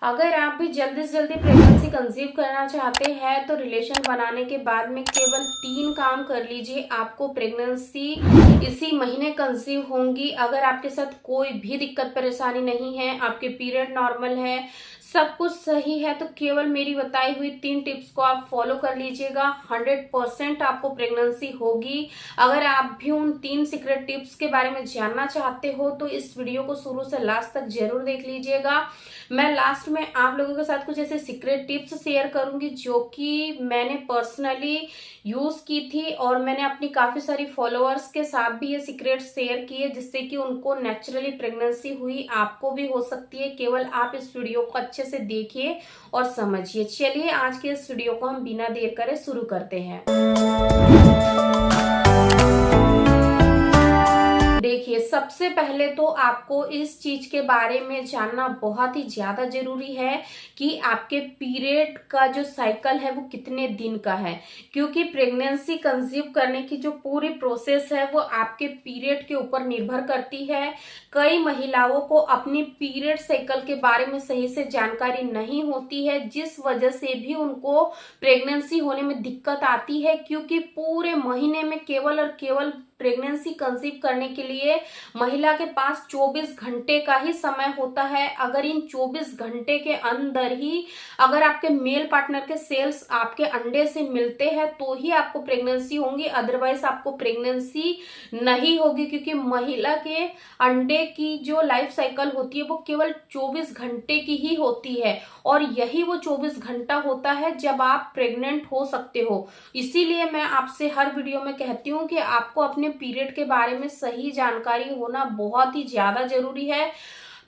अगर आप भी जल्दी से जल्दी प्रेगनेंसी कंसीव करना चाहते हैं तो रिलेशन बनाने के बाद में केवल 3 काम कर लीजिए, आपको प्रेगनेंसी इसी महीने कंसीव होंगी। अगर आपके साथ कोई भी दिक्कत परेशानी नहीं है, आपके पीरियड नॉर्मल है, सब कुछ सही है, तो केवल मेरी बताई हुई 3 टिप्स को आप फॉलो कर लीजिएगा। 100% आपको प्रेगनेंसी होगी। अगर आप भी उन 3 सीक्रेट टिप्स के बारे में जानना चाहते हो तो इस वीडियो को शुरू से लास्ट तक जरूर देख लीजिएगा। मैं लास्ट में आप लोगों के साथ कुछ ऐसे सीक्रेट टिप्स शेयर करूंगी जो कि मैंने पर्सनली यूज की थी और मैंने अपनी काफी सारी फॉलोअर्स के साथ भी ये सीक्रेट शेयर किए, जिससे कि उनको नेचुरली प्रेगनेंसी हुई। आपको भी हो सकती है, केवल आप इस वीडियो को अच्छे से देखिए और समझिए। चलिए आज के इस वीडियो को हम बिना देर करे शुरू करते हैं। देखिए, सबसे पहले तो आपको इस चीज के बारे में जानना बहुत ही ज्यादा जरूरी है कि आपके पीरियड का जो साइकिल है वो कितने दिन का है, क्योंकि प्रेगनेंसी कंसीव करने की जो पूरी प्रोसेस है वो आपके पीरियड के ऊपर निर्भर करती है। कई महिलाओं को अपनी पीरियड साइकिल के बारे में सही से जानकारी नहीं होती है, जिस वजह से भी उनको प्रेगनेंसी होने में दिक्कत आती है, क्योंकि पूरे महीने में केवल और केवल प्रेगनेंसी कंसीव करने के लिए महिला के पास 24 घंटे का ही समय होता है। अगर इन 24 घंटे के अंदर ही अगर आपके मेल पार्टनर के सेल्स आपके अंडे से मिलते हैं तो ही आपको प्रेगनेंसी होगी, अदरवाइज आपको प्रेगनेंसी नहीं होगी, क्योंकि महिला के अंडे की जो लाइफ साइकिल होती है वो केवल 24 घंटे की ही होती है और यही वो 24 घंटा होता है जब आप प्रेग्नेंट हो सकते हो। इसीलिए मैं आपसे हर वीडियो में कहती हूँ कि आपको अपने पीरियड के बारे में सही जानकारी होना बहुत ही ज्यादा जरूरी है।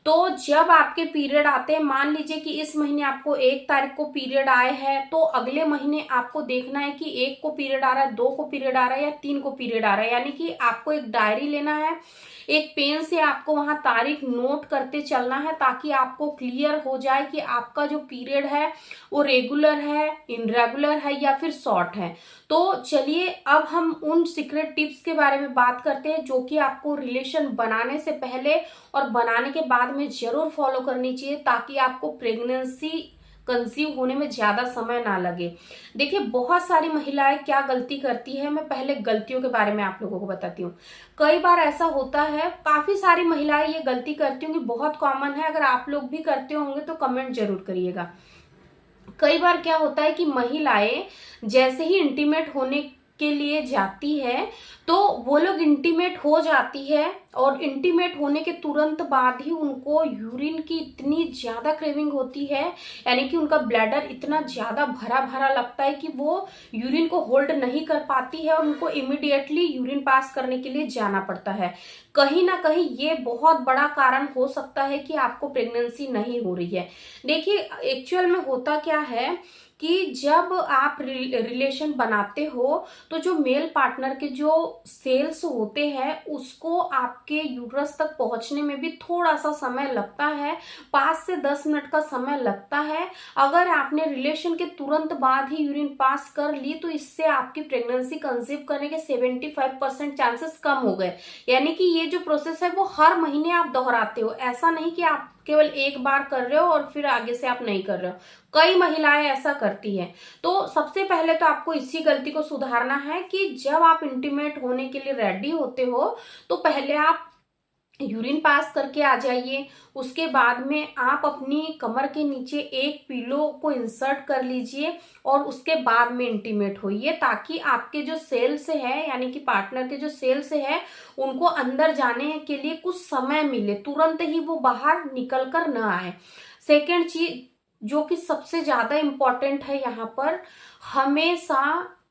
तो जब आपके पीरियड आते हैं, मान लीजिए कि इस महीने आपको 1 तारीख को पीरियड आए हैं, तो अगले महीने आपको देखना है कि 1 को पीरियड आ रहा है, 2 को पीरियड आ रहा है या 3 को पीरियड आ रहा है। यानी कि आपको एक डायरी लेना है, एक पेन से आपको वहां तारीख नोट करते चलना है, ताकि आपको क्लियर हो जाए कि आपका जो पीरियड है वो रेगुलर है, इनरेगुलर है या फिर शॉर्ट है। तो चलिए अब हम उन सीक्रेट टिप्स के बारे में बात करते हैं जो कि आपको रिलेशन बनाने से पहले और बनाने के बाद में जरूर फॉलो करनी चाहिए, ताकि आपको प्रेगनेंसी कंसीव होने में ज्यादा समय ना लगे। देखिए, बहुत सारी महिलाएं क्या गलती करती है, मैं पहले गलतियों के बारे में आप लोगों को बताती हूँ। कई बार ऐसा होता है, काफी सारी महिलाएं ये गलती करती होंगी, बहुत कॉमन है। अगर आप लोग भी करते होंगे तो कमेंट जरूर करिएगा। कई बार क्या होता है कि महिलाएं जैसे ही इंटीमेट होने के लिए जाती है तो वो लोग इंटीमेट हो जाती है और इंटीमेट होने के तुरंत बाद ही उनको यूरिन की इतनी ज्यादा क्रेविंग होती है, यानी कि उनका ब्लैडर इतना ज्यादा भरा भरा लगता है कि वो यूरिन को होल्ड नहीं कर पाती है और उनको इमिडिएटली यूरिन पास करने के लिए जाना पड़ता है। कहीं ना कहीं ये बहुत बड़ा कारण हो सकता है कि आपको प्रेगनेंसी नहीं हो रही है। देखिए, एक्चुअल में होता क्या है कि जब आप रिलेशन बनाते हो तो जो मेल पार्टनर के जो सेल्स होते हैं उसको आपके यूट्रस तक पहुंचने में भी थोड़ा सा समय लगता है, 5 से 10 मिनट का समय लगता है। अगर आपने रिलेशन के तुरंत बाद ही यूरिन पास कर ली तो इससे आपकी प्रेगनेंसी कंसीव करने के 75% चांसेस कम हो गए। यानी कि ये जो प्रोसेस है वो हर महीने आप दोहराते हो, ऐसा नहीं कि आप केवल एक बार कर रहे हो और फिर आगे से आप नहीं कर रहे हो। कई महिलाएं ऐसा करती हैं। तो सबसे पहले तो आपको इसी गलती को सुधारना है कि जब आप इंटीमेट होने के लिए रेडी होते हो तो पहले आप यूरिन पास करके आ जाइए। उसके बाद में आप अपनी कमर के नीचे एक पिलो को इंसर्ट कर लीजिए और उसके बाद में इंटीमेट होइए, ताकि आपके जो सेल्स है यानी कि पार्टनर के जो सेल्स है उनको अंदर जाने के लिए कुछ समय मिले, तुरंत ही वो बाहर निकल कर न आए। सेकेंड चीज जो कि सबसे ज्यादा इम्पोर्टेंट है यहाँ पर, हमेशा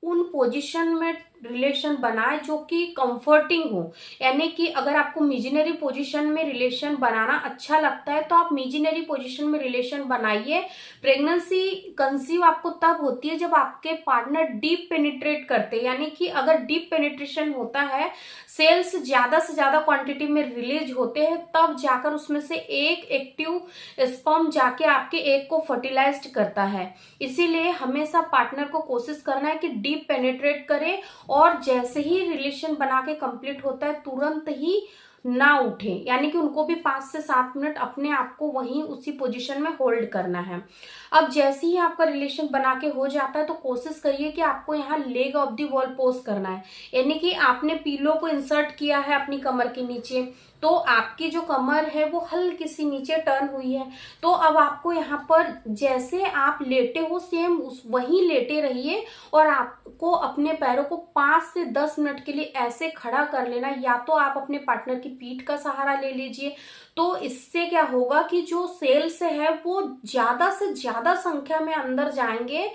उन पोजीशन में रिलेशन बनाए जो कि कंफर्टिंग हो। यानी कि अगर आपको मिजनरी पोजीशन में रिलेशन बनाना अच्छा लगता है तो आप मिजनरी पोजीशन में रिलेशन बनाइए। प्रेगनेंसी कंसीव आपको तब होती है जब आपके पार्टनर डीप पेनिट्रेट करते हैं, यानी कि अगर डीप पेनिट्रेशन होता है, सेल्स ज्यादा से ज्यादा क्वांटिटी में रिलीज होते हैं, तब जाकर उसमें से एक एक्टिव स्पर्म जाके आपके एग को फर्टिलाइज्ड करता है। इसीलिए हमेशा पार्टनर को कोशिश करना है कि डीप पेनिट्रेट करे और जैसे ही रिलेशन बना के कंप्लीट होता है तुरंत ही ना उठे, यानी कि उनको भी 5 से 7 मिनट अपने आप को वहीं उसी पोजीशन में होल्ड करना है। अब जैसे ही आपका रिलेशन बना के हो जाता है तो कोशिश करिए कि आपको यहाँ leg of the wall pose करना है, यानी कि आपने पीलो को इंसर्ट किया है अपनी कमर के नीचे, तो आपकी जो कमर है वो हल्की सी नीचे टर्न हुई है। तो अब आपको यहाँ पर जैसे आप लेटे हो सेम उस वहीं लेटे रहिए और आपको अपने पैरों को 5 से 10 मिनट के लिए ऐसे खड़ा कर लेना। या तो आप अपने पार्टनर की पीठ का सहारा ले लीजिए, तो इससे क्या होगा कि जो सेल्स है वो ज्यादा से ज्यादा संख्या में अंदर जाएंगे,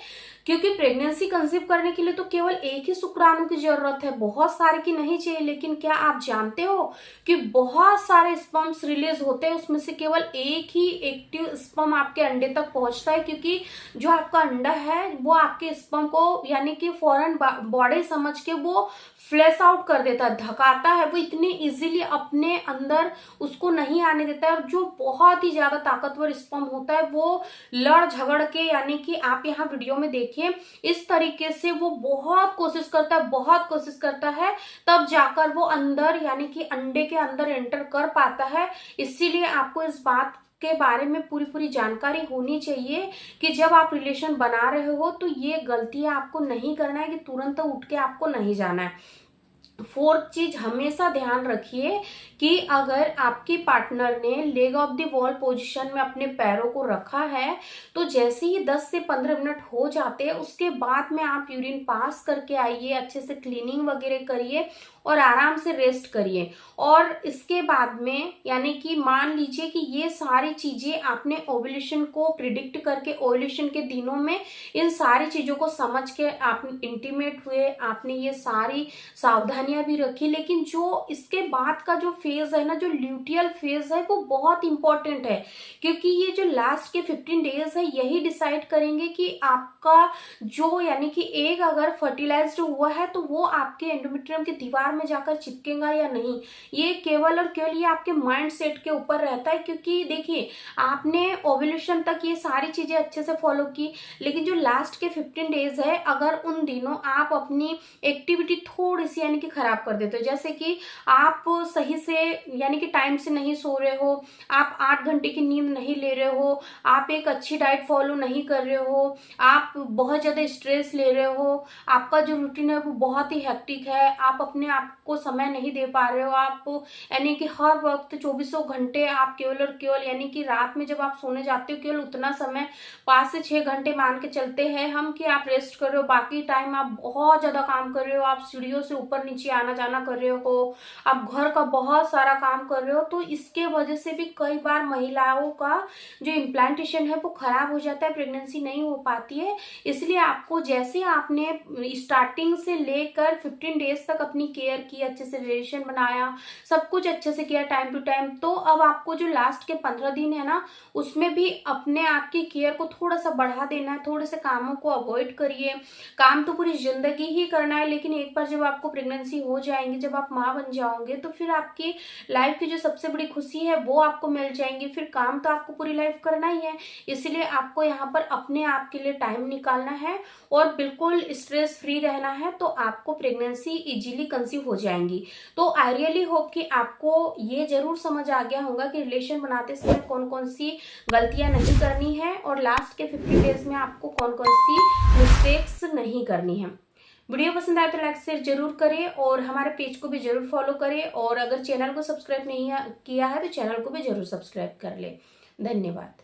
क्योंकि प्रेगनेंसी कंसीव करने के लिए तो केवल एक ही शुक्राणु की जरूरत है, बहुत सारे की नहीं चाहिए। लेकिन क्या आप जानते हो कि बहुत सारे स्पर्म्स रिलीज होते हैं, उसमें से केवल एक ही एक्टिव स्पर्म आपके अंडे तक पहुंचता है, क्योंकि जो आपका अंडा है वो आपके स्पर्म को यानी कि फॉरेन बॉडी समझ के वो फ्लैश आउट कर देता है, धकाता है, वो इतनी इजीली अपने अंदर उसको नहीं आने देता है। और जो बहुत ही ज्यादा ताकतवर स्पर्म होता है वो लड़ झगड़ के, यानी कि आप यहाँ वीडियो में देखिए इस तरीके से वो बहुत कोशिश करता है, बहुत कोशिश करता है, तब जाकर वो अंदर यानी कि अंडे के अंदर एंटर कर पाता है। इसीलिए आपको इस बात के बारे में पूरी पूरी जानकारी होनी चाहिए कि जब आप रिलेशन बना रहे हो तो ये गलतियां आपको नहीं करना है कि तुरंत उठ के आपको नहीं जाना है। फोर्थ चीज हमेशा ध्यान रखिए कि अगर आपके पार्टनर ने leg of the wall position में अपने पैरों को रखा है तो जैसे ही 10 से 15 मिनट हो जाते हैं उसके बाद में आप यूरिन पास करके आइए, अच्छे से क्लीनिंग वगैरह करिए और आराम से रेस्ट करिए। और इसके बाद में यानी कि मान लीजिए कि ये सारी चीजें आपने ओव्यूलेशन को प्रिडिक्ट करके ओव्यूलेशन के दिनों में इन सारी चीजों को समझ के आप इंटीमेट हुए, आपने ये सारी सावधानियां भी रखी। लेकिन जो इसके बाद का जो फेज है ना, जो ल्यूटियल फेज है, वो बहुत इंपॉर्टेंट है, क्योंकि ये जो लास्ट के 15 डेज है यही डिसाइड करेंगे कि आपका जो यानी कि एग अगर फर्टिलाइज्ड हुआ है तो वो आपके एंडोमेट्रियम की दीवार में जाकर चिपकेगा या नहीं। ये केवल और केवल ये आपके माइंड सेट के ऊपर रहता है, क्योंकि देखिए आपने ओव्यूलेशन तक ये सारी चीजें अच्छे से फॉलो की, लेकिन जो लास्ट के 15 डेज है अगर उन दिनों आप अपनी एक्टिविटी थोड़ी सी यानी कि खराब कर देते हो, जैसे कि आप सही से यानी कि टाइम से नहीं सो रहे हो, आप 8 घंटे की नींद नहीं ले रहे हो, आप एक अच्छी डाइट फॉलो नहीं कर रहे हो, आप बहुत ज्यादा स्ट्रेस ले रहे हो, आपका जो रूटीन है वो बहुत ही हेक्टिक है, आप अपने आपको समय नहीं दे पा रहे हो, आप यानी कि हर वक्त 24 घंटे आप केवल और केवल यानी कि रात में जब आप सोने जाते हो केवल उतना समय 5 से 6 घंटे मान के चलते हैं हम कि आप रेस्ट कर रहे हो, बाकी टाइम आप बहुत ज्यादा काम कर रहे हो, आप सीढ़ियों से ऊपर नीचे आना जाना कर रहे हो, आप घर का बहुत सारा काम कर रहे हो, तो इसके वजह से भी कई बार महिलाओं का जो इम्प्लांटेशन है वो खराब हो जाता है, प्रेगनेंसी नहीं हो पाती है। इसलिए आपको जैसे आपने स्टार्टिंग से लेकर 15 डेज तक अपनी केयर की, अच्छे से रिलेशन बनाया, सब कुछ अच्छे से किया टाइम टू टाइम, तो अब आपको जो लास्ट के 15 दिन है ना उसमें भी अपने आप की केयर को थोड़ा सा बढ़ा देना है, थोड़े से कामों को अवॉइड करिए। काम तो पूरी जिंदगी ही करना है, लेकिन एक बार जब आपको प्रेगनेंसी हो जाएंगी, जब आप माँ बन जाओगे तो फिर आपकी लाइफ की जो सबसे बड़ी खुशी है वो आपको मिल जाएंगी, फिर काम तो आपको पूरी लाइफ करना ही है। इसलिए आपको यहाँ पर अपने आप के लिए टाइम निकालना है और बिल्कुल स्ट्रेस फ्री रहना है, तो आपको प्रेगनेंसी इजीली कंसीव हो जाएंगी। तो आई रियली होप कि आपको ये जरूर समझ आ गया होगा कि रिलेशन बनाते समय कौन कौन सी गलतियां नहीं करनी है और लास्ट के 50 डेज में आपको कौन कौन सी मिस्टेक्स नहीं करनी है। वीडियो पसंद आए तो लाइक शेयर जरूर करें और हमारे पेज को भी जरूर फॉलो करें, और अगर चैनल को सब्सक्राइब नहीं किया है तो चैनल को भी जरूर सब्सक्राइब कर ले। धन्यवाद।